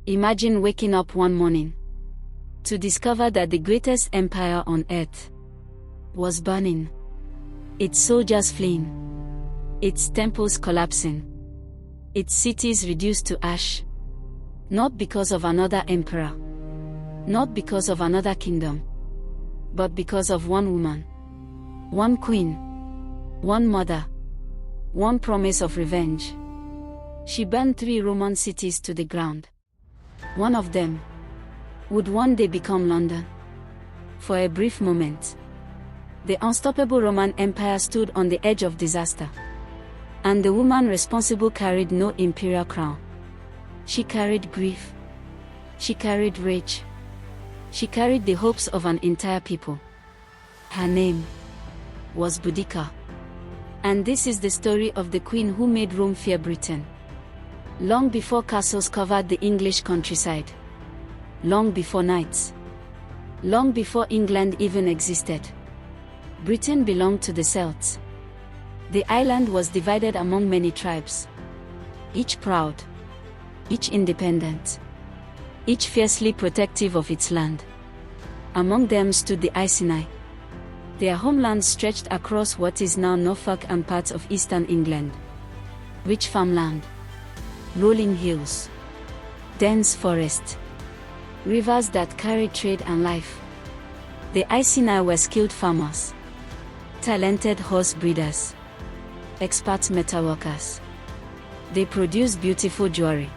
Imagine waking up one morning to discover that the greatest empire on earth was burning, its soldiers fleeing, its temples collapsing, its cities reduced to ash. Not because of another emperor, not because of another kingdom, but because of one woman, one queen, one mother, one promise of revenge. She burned 3 Roman cities to the ground. One of them would one day become London. For a brief moment, the unstoppable Roman Empire stood on the edge of disaster. And the woman responsible carried no imperial crown. She carried grief. She carried rage. She carried the hopes of an entire people. Her name was Boudicca. And this is the story of the queen who made Rome fear Britain. Long before castles covered the English countryside. Long before knights. Long before England even existed. Britain belonged to the Celts. The island was divided among many tribes. Each proud. Each independent. Each fiercely protective of its land. Among them stood the Iceni. Their homeland stretched across what is now Norfolk and parts of eastern England. Rich farmland. Rolling hills. Dense forest. Rivers that carried trade and life. The Iceni were skilled farmers. Talented horse breeders. Expert metalworkers. They produced beautiful jewelry.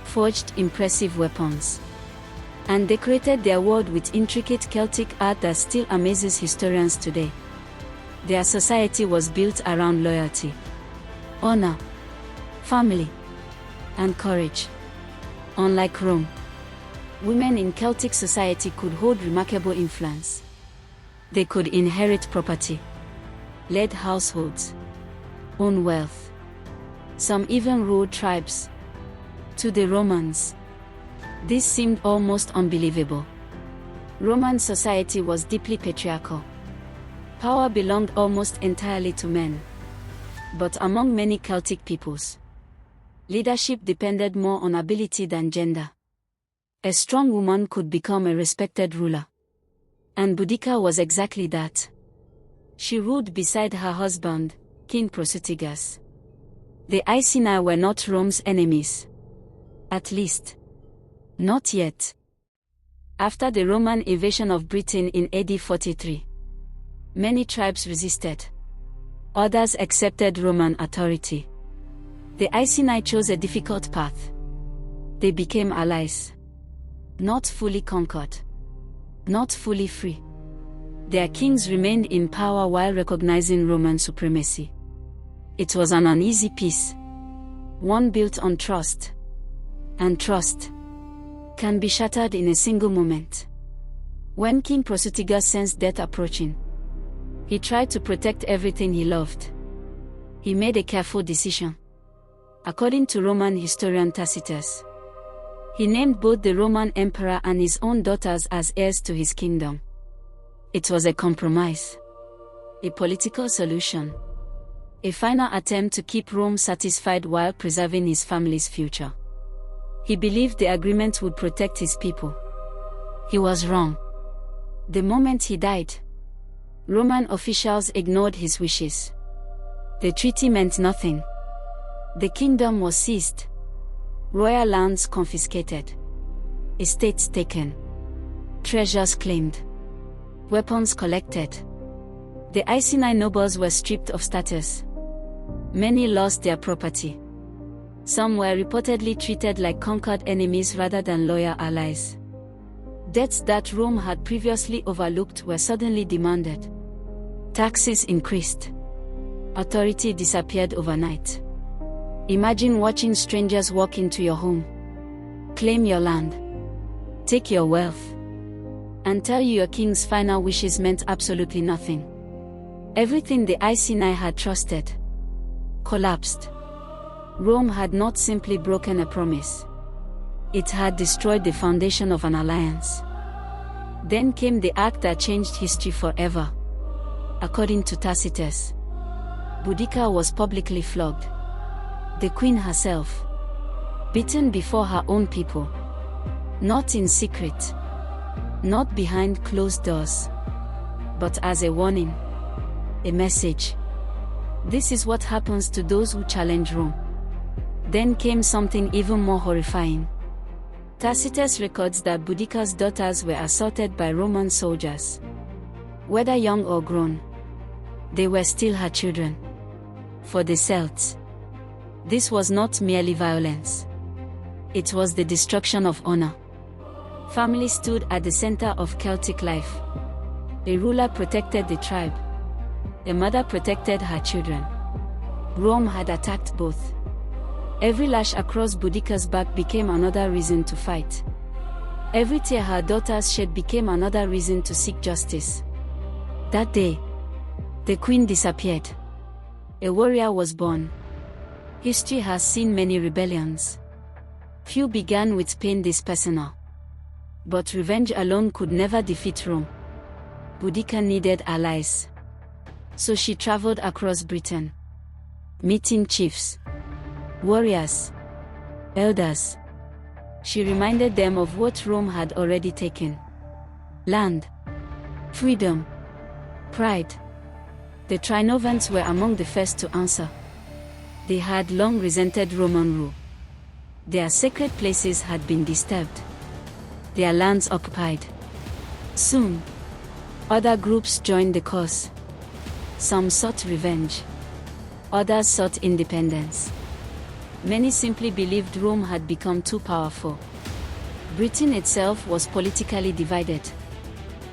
Forged impressive weapons. And decorated their world with intricate Celtic art that still amazes historians today. Their society was built around loyalty, honor, family, and courage. Unlike Rome, women in Celtic society could hold remarkable influence. They could inherit property, lead households, own wealth. Some even ruled tribes. To the Romans, this seemed almost unbelievable. Roman society was deeply patriarchal. Power belonged almost entirely to men. But among many Celtic peoples, leadership depended more on ability than gender. A strong woman could become a respected ruler. And Boudicca was exactly that. She ruled beside her husband, King Prasutagus. The Iceni were not Rome's enemies. At least, not yet. After the Roman invasion of Britain in AD 43, many tribes resisted. Others accepted Roman authority. The Iceni chose a difficult path. They became allies. Not fully conquered. Not fully free. Their kings remained in power while recognizing Roman supremacy. It was an uneasy peace. One built on trust. And trust can be shattered in a single moment. When King Prasutagus sensed death approaching, he tried to protect everything he loved. He made a careful decision. According to Roman historian Tacitus, he named both the Roman emperor and his own daughters as heirs to his kingdom. It was a compromise, a political solution, a final attempt to keep Rome satisfied while preserving his family's future. He believed the agreement would protect his people. He was wrong. The moment he died, Roman officials ignored his wishes. The treaty meant nothing. The kingdom was seized. Royal lands confiscated. Estates taken. Treasures claimed. Weapons collected. The Iceni nobles were stripped of status. Many lost their property. Some were reportedly treated like conquered enemies rather than loyal allies. Debts that Rome had previously overlooked were suddenly demanded. Taxes increased. Authority disappeared overnight. Imagine watching strangers walk into your home, claim your land, take your wealth, and tell you your king's final wishes meant absolutely nothing. Everything the Iceni had trusted collapsed. Rome had not simply broken a promise. It had destroyed the foundation of an alliance. Then came the act that changed history forever. According to Tacitus, Boudicca was publicly flogged. The queen herself, beaten before her own people, Not in secret. Not behind closed doors. But as a warning. A message. This is what happens to those who challenge Rome. Then came something even more horrifying. Tacitus records that Boudicca's daughters were assaulted by Roman soldiers. Whether young or grown, they were still her children. For the Celts, this was not merely violence. It was the destruction of honor. Family stood at the center of Celtic life. A ruler protected the tribe. A mother protected her children. Rome had attacked both. Every lash across Boudicca's back became another reason to fight. Every tear her daughters shed became another reason to seek justice. That day, the queen disappeared. A warrior was born. History has seen many rebellions. Few began with pain this personal. But revenge alone could never defeat Rome. Boudicca needed allies. So she traveled across Britain, meeting chiefs, warriors, elders. She reminded them of what Rome had already taken: land, freedom, pride. The Trinovants were among the first to answer. They had long resented Roman rule. Their sacred places had been disturbed, their lands occupied. Soon, other groups joined the cause. Some sought revenge. Others sought independence. Many simply believed Rome had become too powerful. Britain itself was politically divided.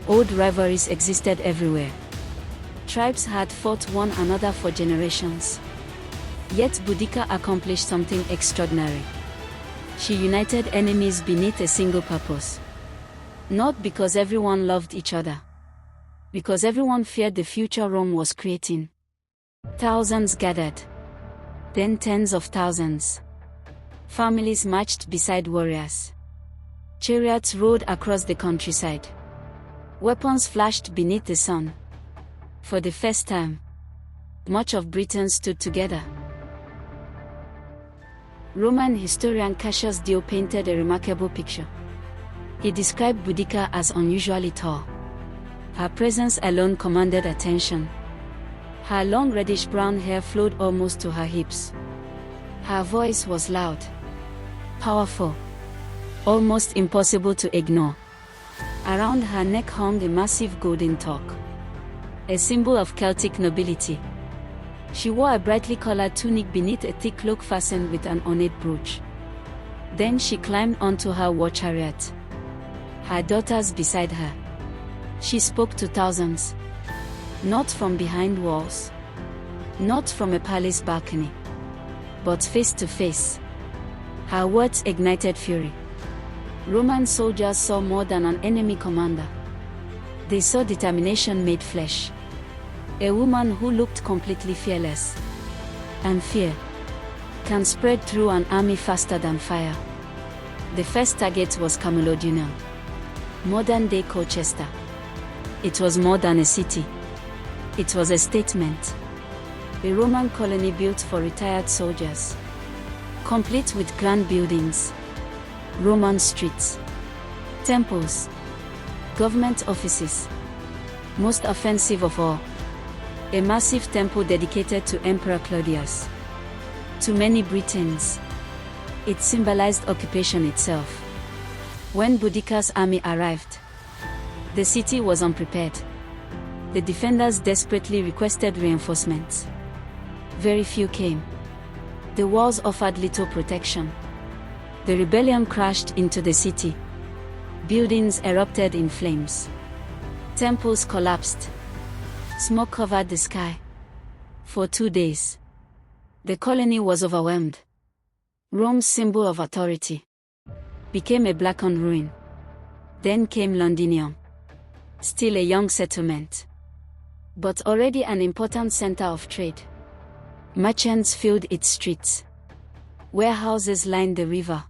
Old rivalries existed everywhere. Tribes had fought one another for generations. Yet Boudicca accomplished something extraordinary. She united enemies beneath a single purpose. Not because everyone loved each other. Because everyone feared the future Rome was creating. Thousands gathered. Then tens of thousands. Families marched beside warriors. Chariots rode across the countryside. Weapons flashed beneath the sun. For the first time, much of Britain stood together. Roman historian Cassius Dio painted a remarkable picture. He described Boudicca as unusually tall. Her presence alone commanded attention. Her long reddish-brown hair flowed almost to her hips. Her voice was loud, powerful, almost impossible to ignore. Around her neck hung a massive golden torque, a symbol of Celtic nobility. She wore a brightly colored tunic beneath a thick cloak fastened with an ornate brooch. Then she climbed onto her war chariot, her daughters beside her. She spoke to thousands. Not from behind walls. Not from a palace balcony. But face to face. Her words ignited fury. Roman soldiers saw more than an enemy commander. They saw determination made flesh. A woman who looked completely fearless. And fear can spread through an army faster than fire. The first target was Camulodunum, modern-day Colchester. It was more than a city. It was a statement. A Roman colony built for retired soldiers. Complete with grand buildings, Roman streets, temples, government offices. Most offensive of all, a massive temple dedicated to Emperor Claudius. To many Britons, it symbolized occupation itself. When Boudicca's army arrived, the city was unprepared. The defenders desperately requested reinforcements. Very few came. The walls offered little protection. The rebellion crashed into the city. Buildings erupted in flames. Temples collapsed. Smoke covered the sky. For 2 days, the colony was overwhelmed. Rome's symbol of authority became a blackened ruin. Then came Londinium. Still a young settlement, but already an important center of trade. Merchants filled its streets. Warehouses lined the river.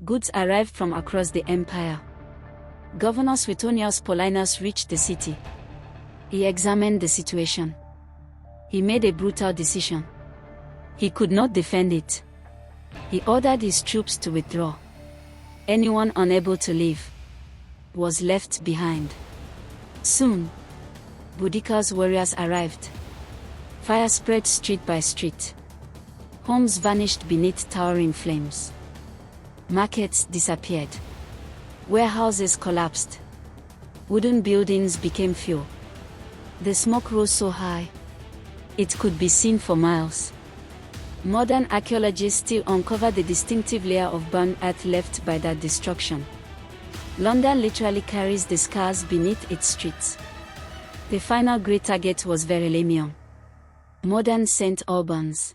Goods arrived from across the empire. Governor Suetonius Paulinus reached the city. He examined the situation. He made a brutal decision. He could not defend it. He ordered his troops to withdraw. Anyone unable to leave was left behind. Soon, Boudicca's warriors arrived. Fire spread street by street. Homes vanished beneath towering flames. Markets disappeared. Warehouses collapsed. Wooden buildings became fuel. The smoke rose so high, it could be seen for miles. Modern archaeologists still uncover the distinctive layer of burned earth left by that destruction. London literally carries the scars beneath its streets. The final great target was Verulamium, modern St. Albans.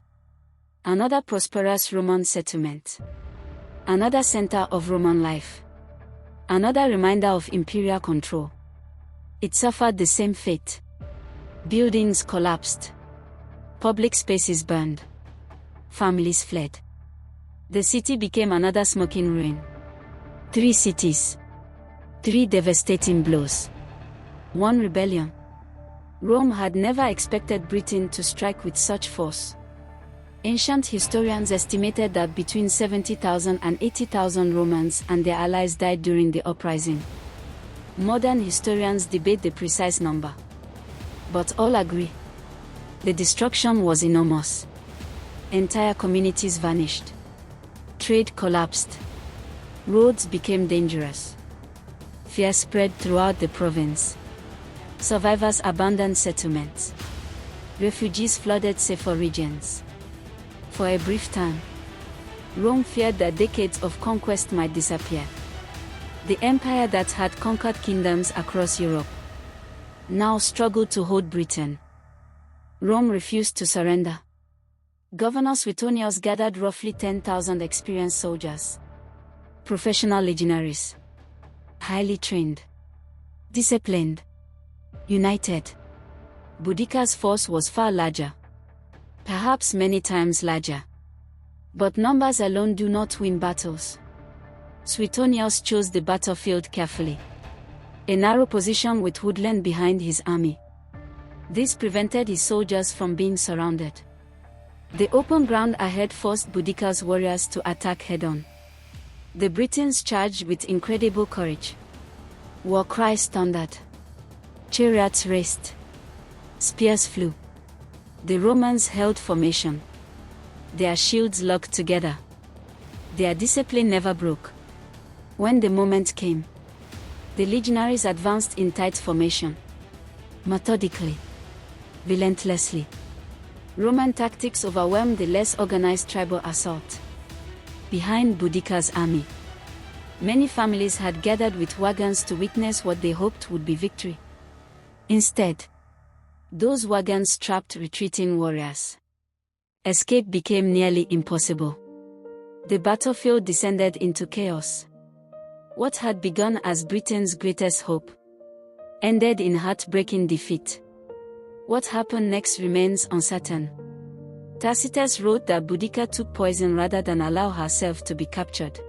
Another prosperous Roman settlement. Another center of Roman life. Another reminder of imperial control. It suffered the same fate. Buildings collapsed. Public spaces burned. Families fled. The city became another smoking ruin. 3 cities. 3 devastating blows. 1 rebellion. Rome had never expected Britain to strike with such force. Ancient historians estimated that between 70,000 and 80,000 Romans and their allies died during the uprising. Modern historians debate the precise number, but all agree the destruction was enormous. Entire communities vanished. Trade collapsed. Roads became dangerous. Fear spread throughout the province. Survivors abandoned settlements. Refugees flooded safer regions. For a brief time, Rome feared that decades of conquest might disappear. The empire that had conquered kingdoms across Europe now struggled to hold Britain. Rome refused to surrender. Governor Suetonius gathered roughly 10,000 experienced soldiers, professional legionaries, highly trained, disciplined, united. Boudicca's force was far larger, perhaps many times larger. But numbers alone do not win battles. Suetonius chose the battlefield carefully. A narrow position with woodland behind his army. This prevented his soldiers from being surrounded. The open ground ahead forced Boudicca's warriors to attack head-on. The Britons charged with incredible courage. War cries thundered. Chariots raced. Spears flew. The Romans held formation. Their shields locked together. Their discipline never broke. When the moment came, the legionaries advanced in tight formation. Methodically. Relentlessly. Roman tactics overwhelmed the less organized tribal assault. Behind Boudicca's army, many families had gathered with wagons to witness what they hoped would be victory. Instead, those wagons trapped retreating warriors. Escape became nearly impossible. The battlefield descended into chaos. What had begun as Britain's greatest hope ended in heartbreaking defeat. What happened next remains uncertain. Tacitus wrote that Boudicca took poison rather than allow herself to be captured.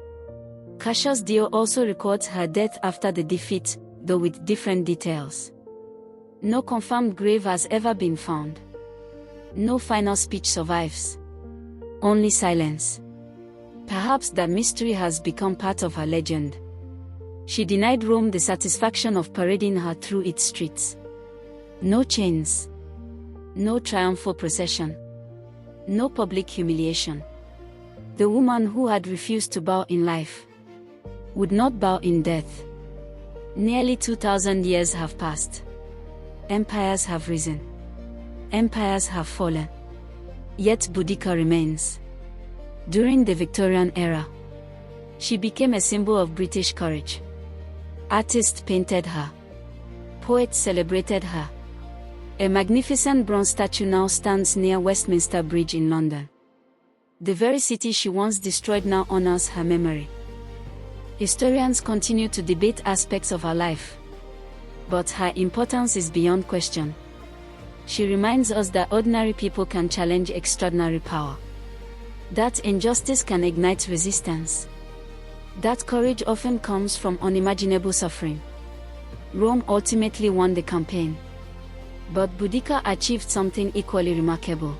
Cassius Dio also records her death after the defeat, though with different details. No confirmed grave has ever been found. No final speech survives. Only silence. Perhaps that mystery has become part of her legend. She denied Rome the satisfaction of parading her through its streets. No chains. No triumphal procession. No public humiliation. The woman who had refused to bow in life would not bow in death. Nearly 2,000 years have passed. Empires have risen. Empires have fallen. Yet Boudicca remains. During the Victorian era, she became a symbol of British courage. Artists painted her. Poets celebrated her. A magnificent bronze statue now stands near Westminster Bridge in London. The very city she once destroyed now honors her memory. Historians continue to debate aspects of her life, but her importance is beyond question. She reminds us that ordinary people can challenge extraordinary power. That injustice can ignite resistance. That courage often comes from unimaginable suffering. Rome ultimately won the campaign. But Boudicca achieved something equally remarkable.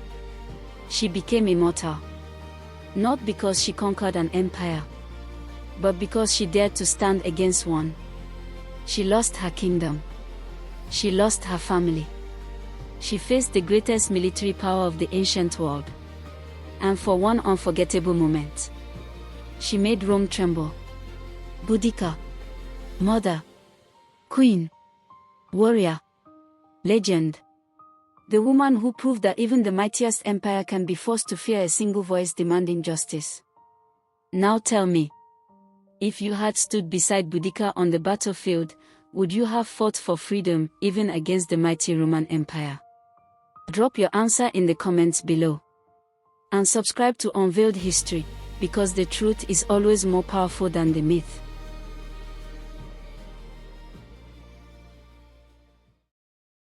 She became immortal. Not because she conquered an empire, but because she dared to stand against one. She lost her kingdom. She lost her family. She faced the greatest military power of the ancient world. And for one unforgettable moment, she made Rome tremble. Boudicca. Mother. Queen. Warrior. Legend. The woman who proved that even the mightiest empire can be forced to fear a single voice demanding justice. Now tell me, if you had stood beside Boudicca on the battlefield, would you have fought for freedom, even against the mighty Roman Empire? Drop your answer in the comments below. And subscribe to Unveiled History, because the truth is always more powerful than the myth.